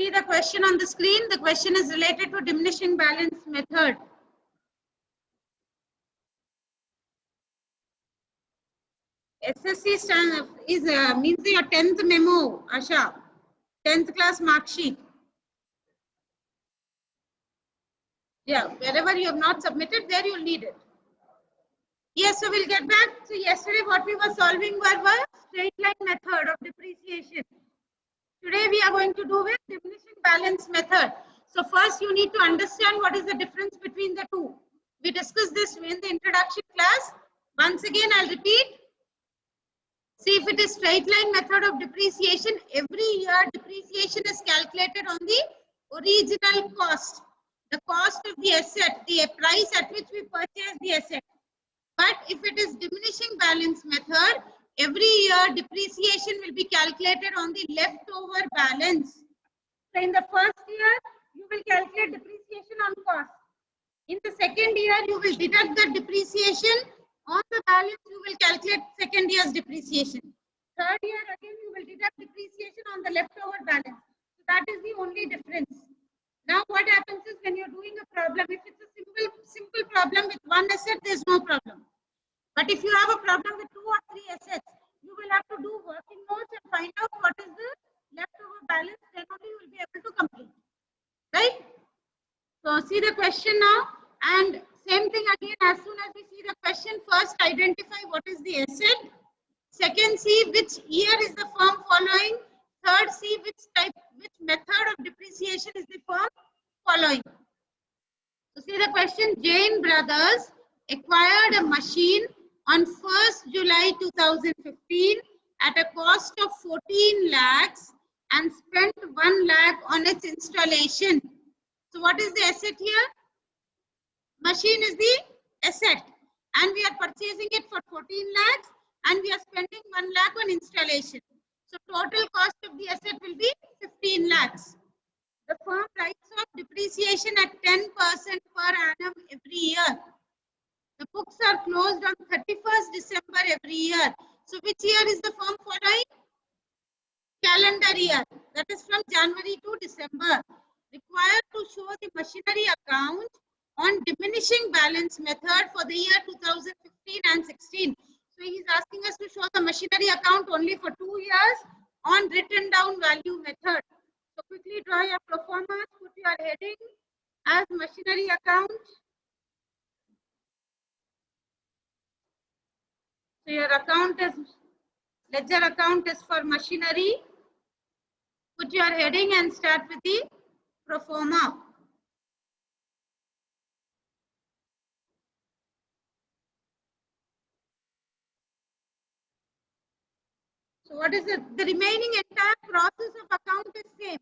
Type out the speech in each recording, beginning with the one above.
See the question on the screen. The question is related to diminishing balance method. SSC means your 10th memo, Asha. 10th class mark sheet. Yeah, wherever you have not submitted, there you'll need it. Yes, so we'll get back to yesterday. What we were solving was straight line method of depreciation. Today we are going to do with diminishing balance method. So first you need to understand what is the difference between the two. We discussed this in the introduction class. Once again, I'll repeat. See, if it is straight line method of depreciation, every year depreciation is calculated on the original cost. The cost of the asset, the price at which we purchase the asset. But if it is diminishing balance method, every year depreciation will be calculated on the leftover balance. So in the first year, you will calculate depreciation on cost. In the second year, you will deduct the depreciation on the balance. You will calculate second year's depreciation. Third year, again, you will deduct depreciation on the leftover balance. So that is the only difference. Now, what happens is when you're doing a problem, if it's a simple problem with one asset, there's no problem. But if you have a problem with 2 or 3 assets, you will have to do working notes and find out what is the leftover balance. Then only you will be able to complete. Right? So see the question now, and same thing again. As soon as we see the question, first identify what is the asset. Second, see which year is the firm following. Third, see which method of depreciation is the firm following. So see the question. Jain Brothers acquired a machine on 1st July 2015 at a cost of 14 lakhs and spent 1 lakh on its installation. So what is the asset here? Machine is the asset and we are purchasing it for 14 lakhs and we are spending 1 lakh on installation. So total cost of the asset will be 15 lakhs. The firm writes off depreciation at 10% per annum every year. The books are closed on 31st December every year. So which year is the firm following? Calendar year. That is from January to December. Required to show the machinery account on diminishing balance method for the year 2015 and 16. So he is asking us to show the machinery account only for 2 years on written down value method. So quickly draw your pro forma, put your heading as machinery account. So your account is, ledger account is for machinery. Put your heading and start with the pro forma. So what is it? The remaining entire process of account is same.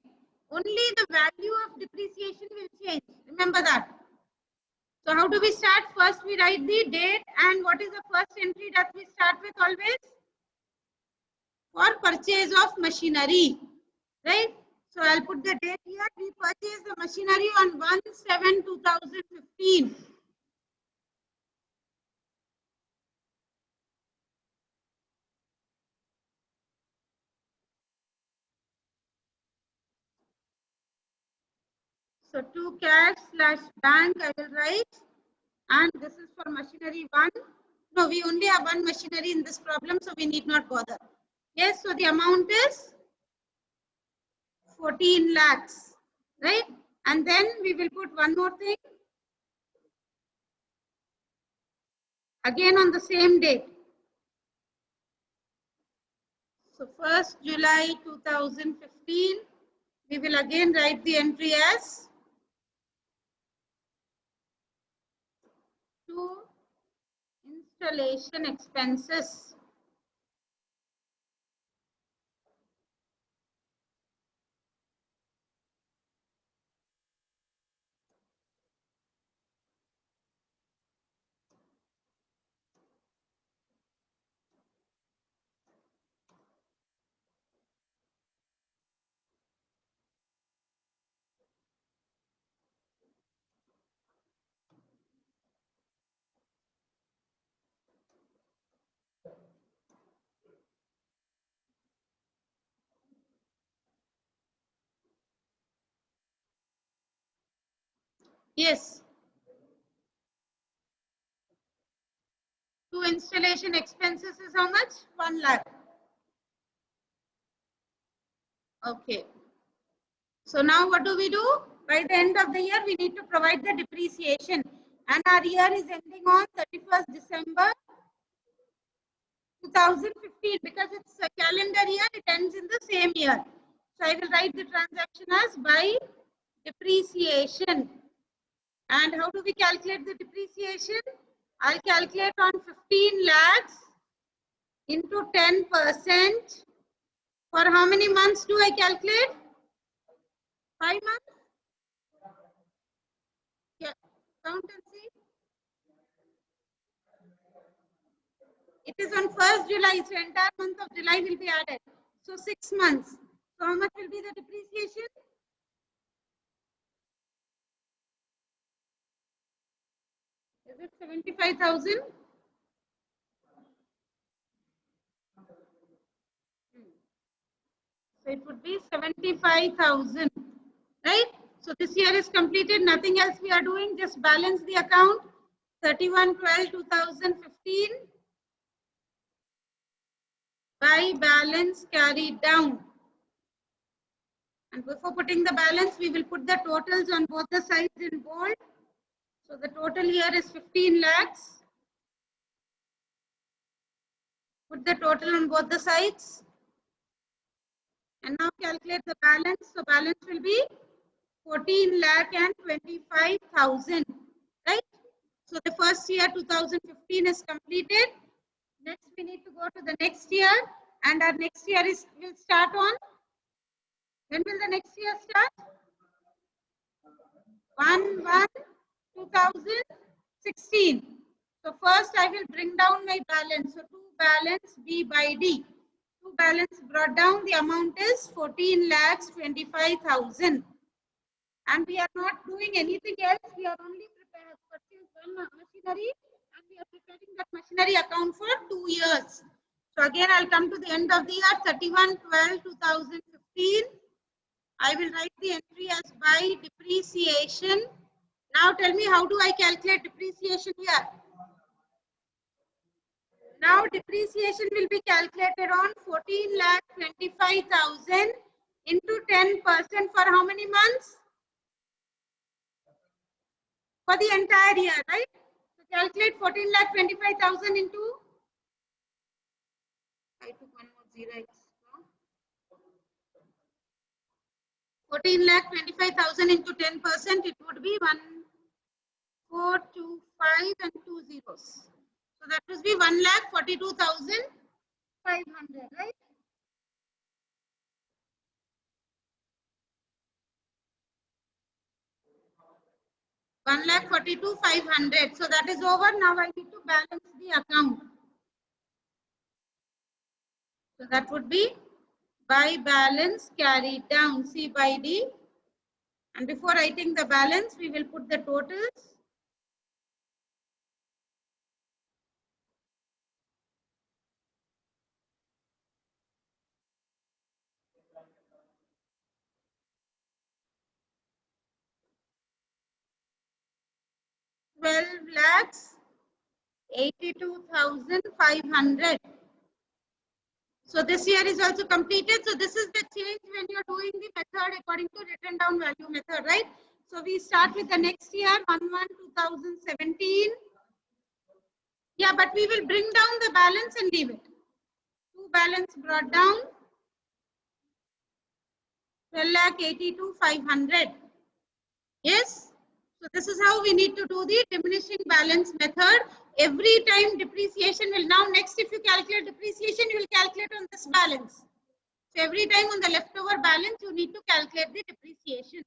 Only the value of depreciation will change. Remember that. So how do we start? First we write the date, and what is the first entry that we start with always? For purchase of machinery. Right? So I'll put the date here. We purchased the machinery on 1/7/2015. So to cash/bank I will write, and this is for machinery 1. No, we only have one machinery in this problem, so we need not bother. Yes, so the amount is 14 lakhs, right? And then we will put one more thing. Again on the same date. So 1st July 2015, we will again write the entry as to installation expenses. Yes. To installation expenses is how much? 1 lakh. Okay. So now what do we do? By the end of the year, we need to provide the depreciation. And our year is ending on 31st December 2015 because it's a calendar year, it ends in the same year. So I will write the transaction as by depreciation. And how do we calculate the depreciation? I'll calculate on 15 lakhs into 10%. For how many months do I calculate? 5 months? Yeah, count and see. It is on 1st July, so entire month of July will be added. So 6 months. So how much will be the depreciation? Is it 75,000? So it would be 75,000, right? So this year is completed, nothing else we are doing, just balance the account. 31/12/2015 by balance carried down. And before putting the balance, we will put the totals on both the sides in bold. So the total here is 15 lakhs. Put the total on both the sides. And now calculate the balance. So balance will be 14,25,000, right? So the first year 2015 is completed. Next we need to go to the next year, and our next year will start on, when will the next year start? 1/1/2016. So first I will bring down my balance. So to balance B by D. To balance brought down, the amount is 14,25,000. And we are not doing anything else. We are only purchasing one machinery, and we are preparing that machinery account for 2 years. So again, I'll come to the end of the year, 31/12/2015. I will write the entry as by depreciation. Now tell me, how do I calculate depreciation here? Now depreciation will be calculated on 14,25,000 into 10% for how many months? For the entire year, right? So calculate 14,25,000 into, I took one more zero extra. 14,25,000 into 10%, it would be 1,425 and 2 zeros. So that would be 1,42,500, right? One lakh 42,500. So that is over. Now I need to balance the account. So that would be by balance carried down, C by D. And before writing the balance, we will put the totals. $12,82,500. So this year is also completed. So this is the change when you're doing the method according to written down value method, right? So we start with the next year, 1/1/2017. Yeah, but we will bring down the balance and leave it. To balance brought down, 12,82,500. Yes. So this is how we need to do the diminishing balance method. Every time depreciation will, now next if you calculate depreciation, you will calculate on this balance. So every time on the leftover balance, you need to calculate the depreciation.